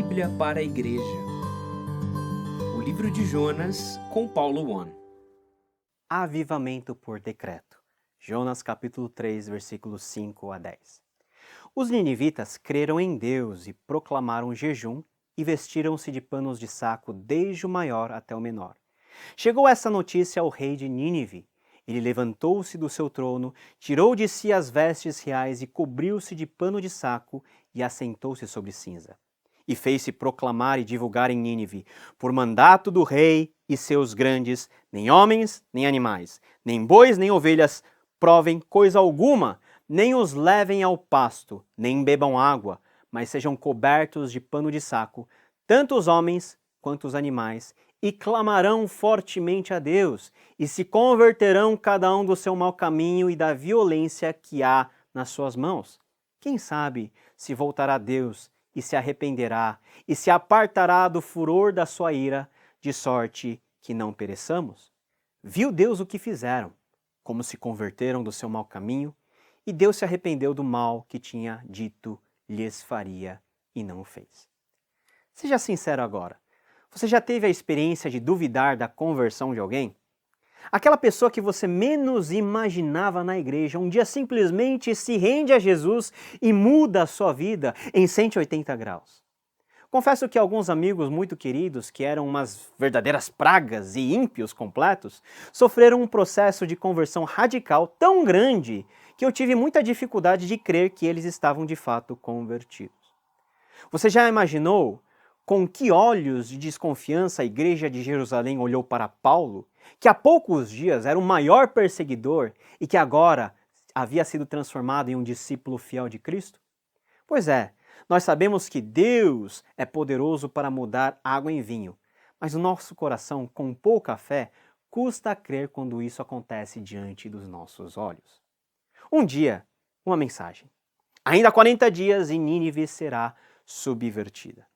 Bíblia para a Igreja. O livro de Jonas, com Paulo One. Avivamento por decreto. Jonas capítulo 3, versículos 5 a 10. Os ninivitas creram em Deus e proclamaram jejum e vestiram-se de panos de saco desde o maior até o menor. Chegou essa notícia ao rei de Nínive. Ele levantou-se do seu trono, tirou de si as vestes reais e cobriu-se de pano de saco e assentou-se sobre cinza. E fez-se proclamar e divulgar em Nínive, por mandato do rei e seus grandes, nem homens, nem animais, nem bois, nem ovelhas, provem coisa alguma, nem os levem ao pasto, nem bebam água, mas sejam cobertos de pano de saco, tanto os homens quanto os animais, e clamarão fortemente a Deus, e se converterão cada um do seu mau caminho e da violência que há nas suas mãos. Quem sabe se voltará a Deus e se arrependerá, e se apartará do furor da sua ira, de sorte que não pereçamos? Viu Deus o que fizeram, como se converteram do seu mau caminho, e Deus se arrependeu do mal que tinha dito lhes faria e não o fez. Seja sincero agora, você já teve a experiência de duvidar da conversão de alguém? Aquela pessoa que você menos imaginava na igreja, um dia simplesmente se rende a Jesus e muda a sua vida em 180 graus. Confesso que alguns amigos muito queridos, que eram umas verdadeiras pragas e ímpios completos, sofreram um processo de conversão radical tão grande que eu tive muita dificuldade de crer que eles estavam de fato convertidos. Você já imaginou com que olhos de desconfiança a igreja de Jerusalém olhou para Paulo, que há poucos dias era o maior perseguidor e que agora havia sido transformado em um discípulo fiel de Cristo? Pois é, nós sabemos que Deus é poderoso para mudar água em vinho, mas o nosso coração, com pouca fé, custa a crer quando isso acontece diante dos nossos olhos. Um dia, uma mensagem. Ainda 40 dias e Nínive será subvertida.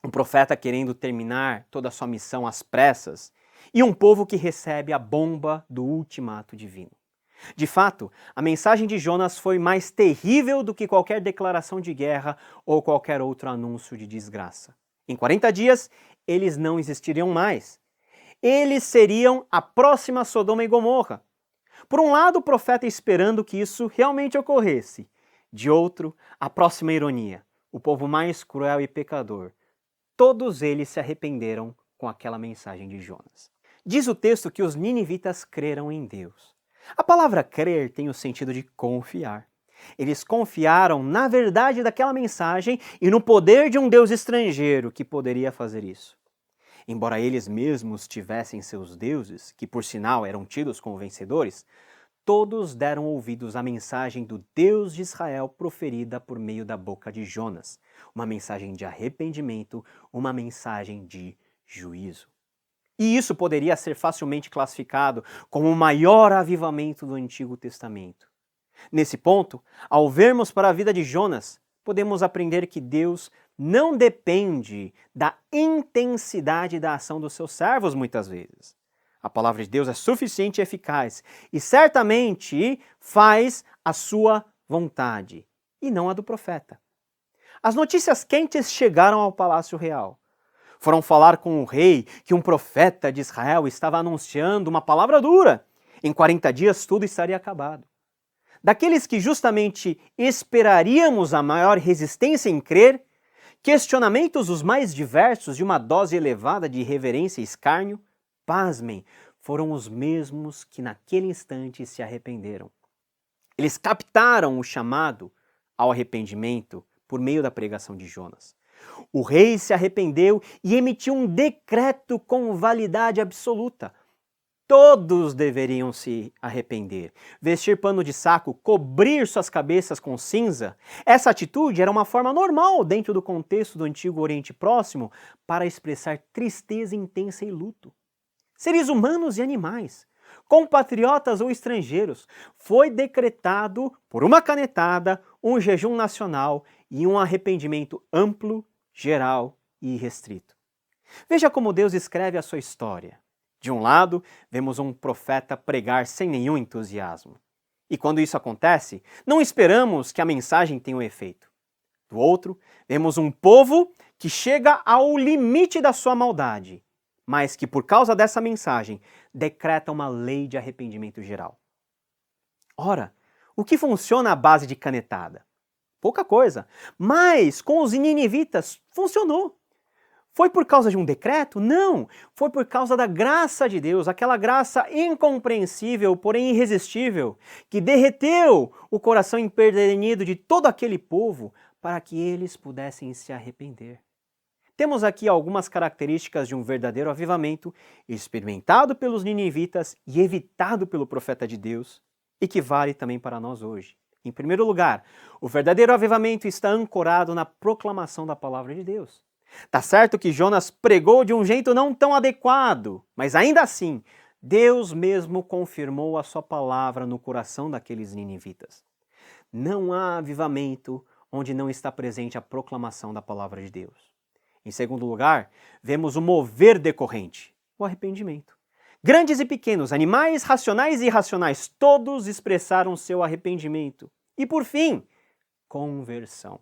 Um profeta querendo terminar toda a sua missão às pressas e um povo que recebe a bomba do ultimato divino. De fato, a mensagem de Jonas foi mais terrível do que qualquer declaração de guerra ou qualquer outro anúncio de desgraça. Em 40 dias, eles não existiriam mais. Eles seriam a próxima Sodoma e Gomorra. Por um lado, o profeta esperando que isso realmente ocorresse. De outro, a próxima ironia, o povo mais cruel e pecador. Todos eles se arrependeram com aquela mensagem de Jonas. Diz o texto que os ninivitas creram em Deus. A palavra crer tem o sentido de confiar. Eles confiaram na verdade daquela mensagem e no poder de um Deus estrangeiro que poderia fazer isso. Embora eles mesmos tivessem seus deuses, que por sinal eram tidos como vencedores, todos deram ouvidos à mensagem do Deus de Israel proferida por meio da boca de Jonas, uma mensagem de arrependimento, uma mensagem de juízo. E isso poderia ser facilmente classificado como o maior avivamento do Antigo Testamento. Nesse ponto, ao vermos para a vida de Jonas, podemos aprender que Deus não depende da intensidade da ação dos seus servos muitas vezes. A palavra de Deus é suficiente e eficaz e certamente faz a sua vontade e não a do profeta. As notícias quentes chegaram ao Palácio Real. Foram falar com o rei que um profeta de Israel estava anunciando uma palavra dura. Em 40 dias tudo estaria acabado. Daqueles que justamente esperaríamos a maior resistência em crer, questionamentos os mais diversos e uma dose elevada de irreverência e escárnio, pasmem, foram os mesmos que naquele instante se arrependeram. Eles captaram o chamado ao arrependimento por meio da pregação de Jonas. O rei se arrependeu e emitiu um decreto com validade absoluta. Todos deveriam se arrepender. Vestir pano de saco, cobrir suas cabeças com cinza. Essa atitude era uma forma normal dentro do contexto do Antigo Oriente Próximo para expressar tristeza intensa e luto. Seres humanos e animais, compatriotas ou estrangeiros, foi decretado por uma canetada um jejum nacional e um arrependimento amplo, geral e restrito. Veja como Deus escreve a sua história. De um lado, vemos um profeta pregar sem nenhum entusiasmo. E quando isso acontece, não esperamos que a mensagem tenha um efeito. Do outro, vemos um povo que chega ao limite da sua maldade, mas que por causa dessa mensagem decreta uma lei de arrependimento geral. Ora, o que funciona à base de canetada? Pouca coisa, mas com os ninivitas funcionou. Foi por causa de um decreto? Não, foi por causa da graça de Deus, aquela graça incompreensível, porém irresistível, que derreteu o coração empedernido de todo aquele povo para que eles pudessem se arrepender. Temos aqui algumas características de um verdadeiro avivamento, experimentado pelos ninivitas e evitado pelo profeta de Deus, e que vale também para nós hoje. Em primeiro lugar, o verdadeiro avivamento está ancorado na proclamação da palavra de Deus. Tá certo que Jonas pregou de um jeito não tão adequado, mas ainda assim, Deus mesmo confirmou a sua palavra no coração daqueles ninivitas. Não há avivamento onde não está presente a proclamação da palavra de Deus. Em segundo lugar, vemos o mover decorrente, o arrependimento. Grandes e pequenos, animais racionais e irracionais, todos expressaram seu arrependimento. E por fim, conversão.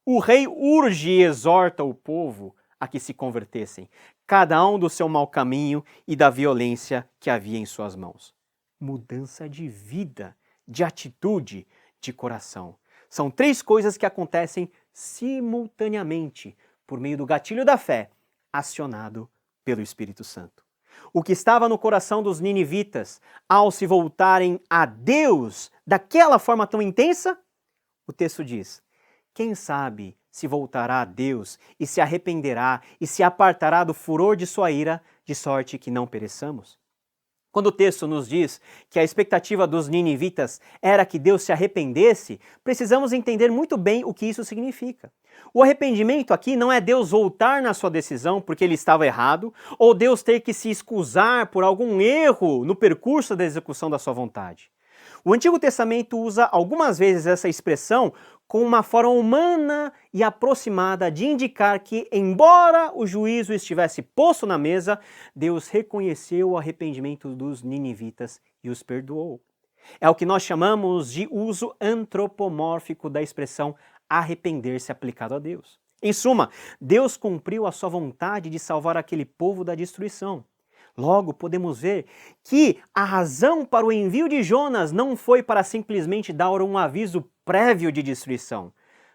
O rei urge e exorta o povo a que se convertessem, cada um do seu mau caminho e da violência que havia em suas mãos. Mudança de vida, de atitude, de coração. São três coisas que acontecem simultaneamente por meio do gatilho da fé, acionado pelo Espírito Santo. O que estava no coração dos ninivitas ao se voltarem a Deus daquela forma tão intensa? O texto diz: quem sabe se voltará a Deus e se arrependerá e se apartará do furor de sua ira, de sorte que não pereçamos? Quando o texto nos diz que a expectativa dos ninivitas era que Deus se arrependesse, precisamos entender muito bem o que isso significa. O arrependimento aqui não é Deus voltar na sua decisão porque ele estava errado, ou Deus ter que se excusar por algum erro no percurso da execução da sua vontade. O Antigo Testamento usa algumas vezes essa expressão com uma forma humana e aproximada de indicar que, embora o juízo estivesse posto na mesa, Deus reconheceu o arrependimento dos ninivitas e os perdoou. É o que nós chamamos de uso antropomórfico da expressão arrepender-se aplicado a Deus. Em suma, Deus cumpriu a sua vontade de salvar aquele povo da destruição. Logo, podemos ver que a razão para o envio de Jonas não foi para simplesmente dar um aviso prévio de destruição,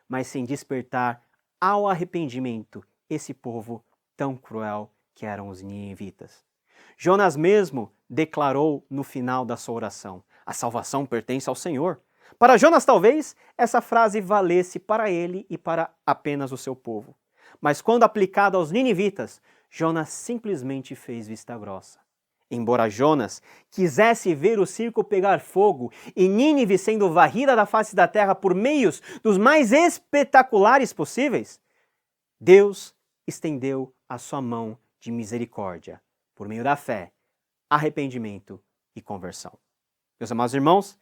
mas sim despertar ao arrependimento esse povo tão cruel que eram os ninivitas. Jonas mesmo declarou no final da sua oração: a salvação pertence ao Senhor. Para Jonas, talvez, essa frase valesse para ele e para apenas o seu povo. Mas quando aplicada aos ninivitas, Jonas simplesmente fez vista grossa. Embora Jonas quisesse ver o circo pegar fogo e Nínive sendo varrida da face da terra por meios dos mais espetaculares possíveis, Deus estendeu a sua mão de misericórdia por meio da fé, arrependimento e conversão. Meus amados irmãos,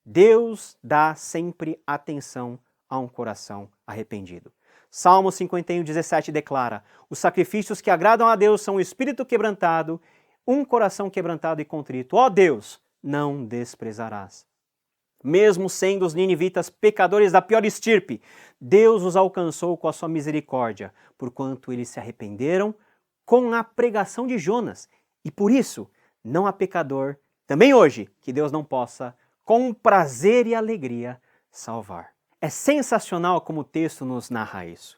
Deus dá sempre atenção a um coração arrependido. Salmo 51:17 declara: os sacrifícios que agradam a Deus são o espírito quebrantado, um coração quebrantado e contrito. Ó Deus, não desprezarás. Mesmo sendo os ninivitas pecadores da pior estirpe, Deus os alcançou com a sua misericórdia, porquanto eles se arrependeram com a pregação de Jonas. E por isso, não há pecador, também hoje, que Deus não possa, com prazer e alegria, salvar. É sensacional como o texto nos narra isso.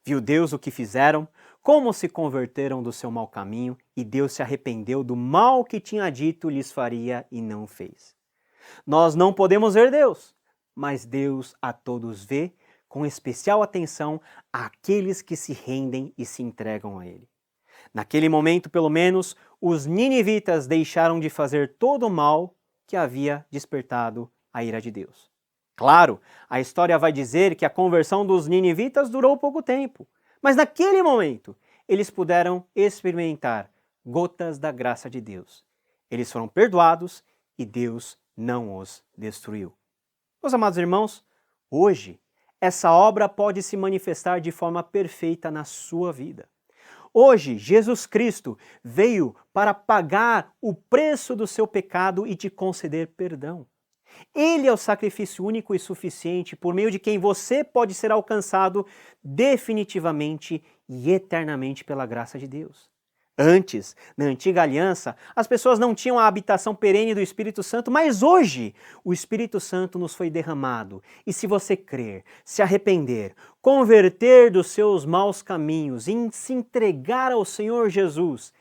Viu Deus o que fizeram, como se converteram do seu mau caminho, e Deus se arrependeu do mal que tinha dito lhes faria e não fez. Nós não podemos ver Deus, mas Deus a todos vê, com especial atenção àqueles que se rendem e se entregam a Ele. Naquele momento, pelo menos, os ninivitas deixaram de fazer todo o mal que havia despertado a ira de Deus. Claro, a história vai dizer que a conversão dos ninivitas durou pouco tempo, mas naquele momento eles puderam experimentar gotas da graça de Deus. Eles foram perdoados e Deus não os destruiu. Meus amados irmãos, hoje essa obra pode se manifestar de forma perfeita na sua vida. Hoje, Jesus Cristo veio para pagar o preço do seu pecado e te conceder perdão. Ele é o sacrifício único e suficiente por meio de quem você pode ser alcançado definitivamente e eternamente pela graça de Deus. Antes, na antiga aliança, as pessoas não tinham a habitação perene do Espírito Santo, mas hoje o Espírito Santo nos foi derramado. E se você crer, se arrepender, converter dos seus maus caminhos e se entregar ao Senhor Jesus,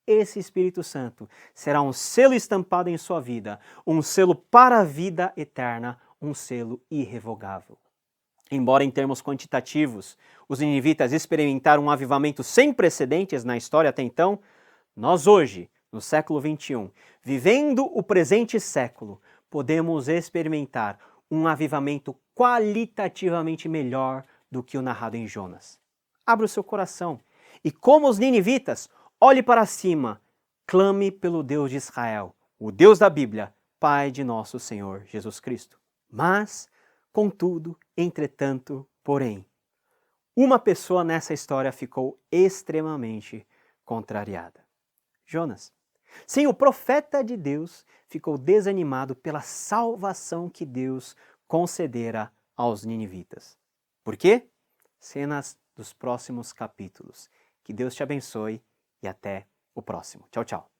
esse Espírito Santo será um selo estampado em sua vida, um selo para a vida eterna, um selo irrevogável. Embora em termos quantitativos os ninivitas experimentaram um avivamento sem precedentes na história até então, nós hoje, no século XXI, vivendo o presente século, podemos experimentar um avivamento qualitativamente melhor do que o narrado em Jonas. Abra o seu coração e, como os ninivitas, olhe para cima, clame pelo Deus de Israel, o Deus da Bíblia, Pai de nosso Senhor Jesus Cristo. Mas, contudo, entretanto, porém, uma pessoa nessa história ficou extremamente contrariada. Jonas. Sim, o profeta de Deus ficou desanimado pela salvação que Deus concedera aos ninivitas. Por quê? Cenas dos próximos capítulos. Que Deus te abençoe e até o próximo. Tchau, tchau.